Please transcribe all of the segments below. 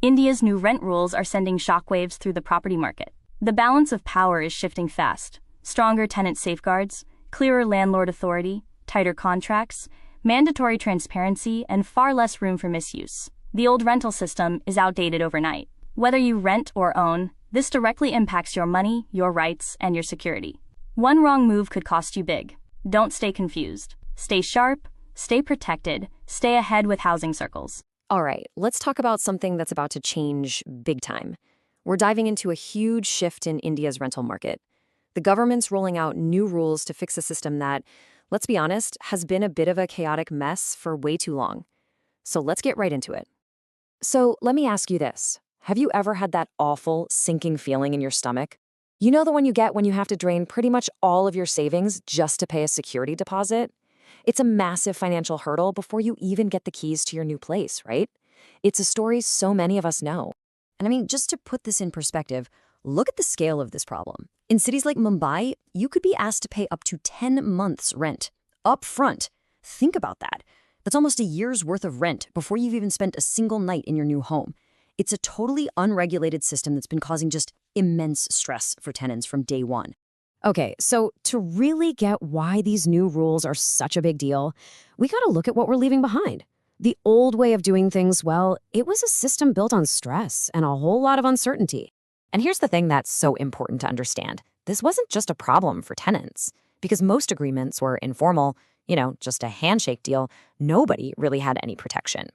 India's new rent rules are sending shockwaves through the property market. The balance of power is shifting fast. Stronger tenant safeguards, clearer landlord authority, tighter contracts, mandatory transparency, and far less room for misuse. The old rental system is outdated overnight. Whether you rent or own, this directly impacts your money, your rights, and your security. One wrong move could cost you big. Don't stay confused. Stay sharp, stay protected, stay ahead with housing circles. All right, let's talk about something that's about to change big time. We're diving into a huge shift in India's rental market. The government's rolling out new rules to fix a system that, let's be honest, has been a bit of a chaotic mess for way too long. So let's get right into it. So let me ask you this. Have you ever had that awful, sinking feeling in your stomach? You know the one you get when you have to drain pretty much all of your savings just to pay a security deposit? It's a massive financial hurdle before you even get the keys to your new place, right? It's a story so many of us know. And I mean, just to put this in perspective, look at the scale of this problem. In cities like Mumbai, you could be asked to pay up to 10 months' rent up front. Think about that. That's almost a year's worth of rent before you've even spent a single night in your new home. It's a totally unregulated system that's been causing just immense stress for tenants from day one. Okay, so to really get why these new rules are such a big deal, we gotta look at what we're leaving behind. The old way of doing things, well, it was a system built on stress and a whole lot of uncertainty. And here's the thing that's so important to understand. This wasn't just a problem for tenants. Because most agreements were informal, just a handshake deal, nobody really had any protection.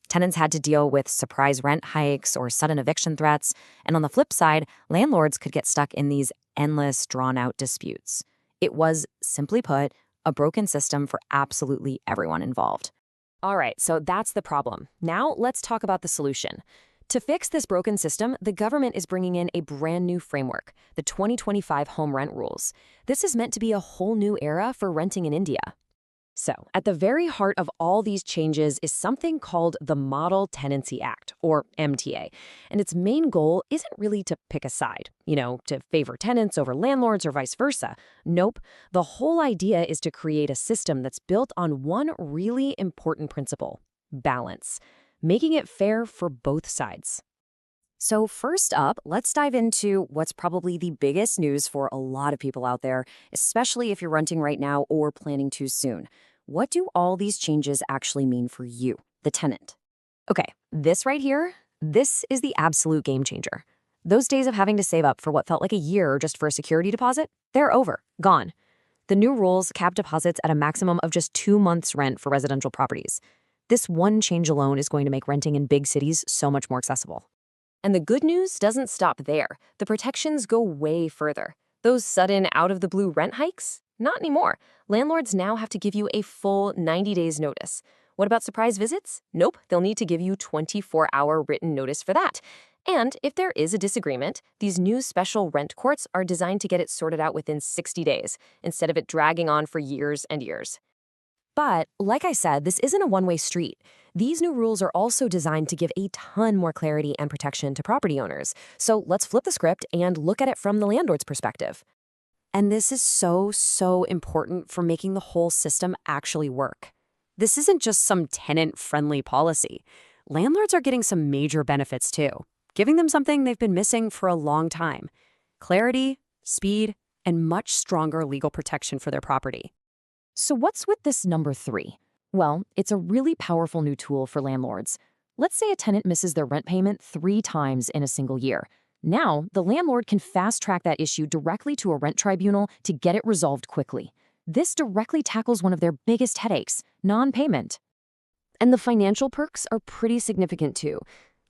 Tenants had to deal with surprise rent hikes or sudden eviction threats, and on the flip side, landlords could get stuck in these endless, drawn-out disputes. It was, simply put, a broken system for absolutely everyone involved. All right, so that's the problem. Now let's talk about the solution. To fix this broken system, the government is bringing in a brand new framework, the 2025 Home Rent Rules. This is meant to be a whole new era for renting in India. So, at the very heart of all these changes is something called the Model Tenancy Act, or MTA. And its main goal isn't really to pick a side, to favor tenants over landlords or vice versa. Nope. The whole idea is to create a system that's built on one really important principle: balance, making it fair for both sides. So first up, let's dive into what's probably the biggest news for a lot of people out there, especially if you're renting right now or planning to soon. What do all these changes actually mean for you, the tenant? Okay, this right here, this is the absolute game changer. Those days of having to save up for what felt like a year just for a security deposit, they're over, gone. The new rules cap deposits at a maximum of just 2 months' rent for residential properties. This one change alone is going to make renting in big cities so much more accessible. And the good news doesn't stop there. The protections go way further. Those sudden out-of-the-blue rent hikes? Not anymore. Landlords now have to give you a full 90 days notice. What about surprise visits? Nope, they'll need to give you 24-hour written notice for that. And if there is a disagreement, these new special rent courts are designed to get it sorted out within 60 days, instead of it dragging on for years and years. But, like I said, this isn't a one-way street. These new rules are also designed to give a ton more clarity and protection to property owners. So let's flip the script and look at it from the landlord's perspective. And this is so important for making the whole system actually work. This isn't just some tenant-friendly policy. Landlords are getting some major benefits too, giving them something they've been missing for a long time: clarity, speed, and much stronger legal protection for their property. So what's with this number 3? Well, it's a really powerful new tool for landlords. Let's say a tenant misses their rent payment 3 times in a single year. Now, the landlord can fast-track that issue directly to a rent tribunal to get it resolved quickly. This directly tackles one of their biggest headaches: non-payment. And the financial perks are pretty significant too.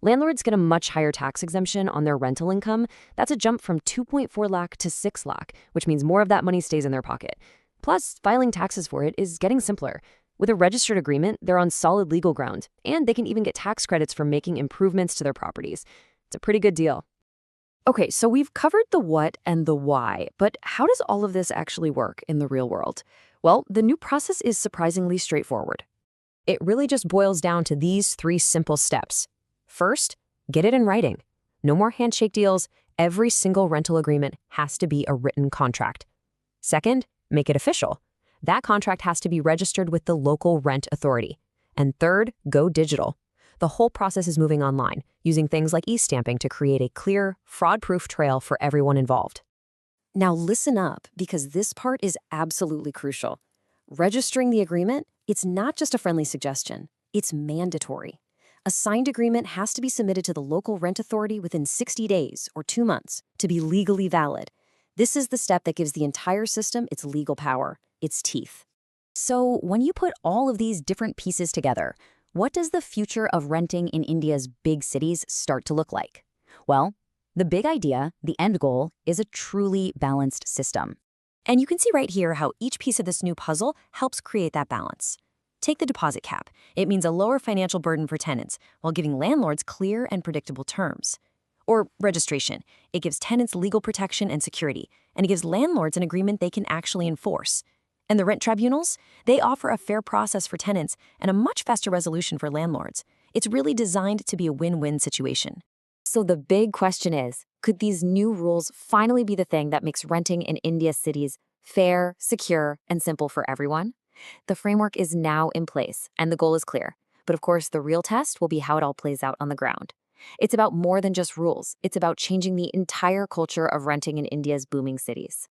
Landlords get a much higher tax exemption on their rental income. That's a jump from 2.4 lakh to 6 lakh, which means more of that money stays in their pocket. Plus, filing taxes for it is getting simpler. With a registered agreement, they're on solid legal ground, and they can even get tax credits for making improvements to their properties. It's a pretty good deal. Okay, so we've covered the what and the why, but how does all of this actually work in the real world? Well, the new process is surprisingly straightforward. It really just boils down to these 3 simple steps. First, get it in writing. No more handshake deals. Every single rental agreement has to be a written contract. Second, make it official. That contract has to be registered with the local rent authority. And third, go digital. The whole process is moving online, using things like e-stamping to create a clear, fraud-proof trail for everyone involved. Now listen up, because this part is absolutely crucial. Registering the agreement, it's not just a friendly suggestion, it's mandatory. A signed agreement has to be submitted to the local rent authority within 60 days or 2 months to be legally valid. This is the step that gives the entire system its legal power, its teeth. So when you put all of these different pieces together, what does the future of renting in India's big cities start to look like? Well, the big idea, the end goal, is a truly balanced system. And you can see right here how each piece of this new puzzle helps create that balance. Take the deposit cap. It means a lower financial burden for tenants while giving landlords clear and predictable terms. Or registration. It gives tenants legal protection and security, and it gives landlords an agreement they can actually enforce. And the rent tribunals? They offer a fair process for tenants and a much faster resolution for landlords. It's really designed to be a win-win situation. So the big question is, could these new rules finally be the thing that makes renting in India's cities fair, secure, and simple for everyone? The framework is now in place, and the goal is clear. But of course, the real test will be how it all plays out on the ground. It's about more than just rules. It's about changing the entire culture of renting in India's booming cities.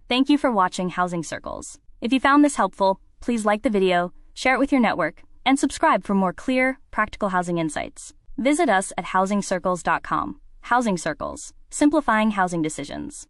Thank you for watching Housing Circles. If you found this helpful, please like the video, share it with your network, and subscribe for more clear, practical housing insights. Visit us at housingcircles.com. Housing Circles, simplifying housing decisions.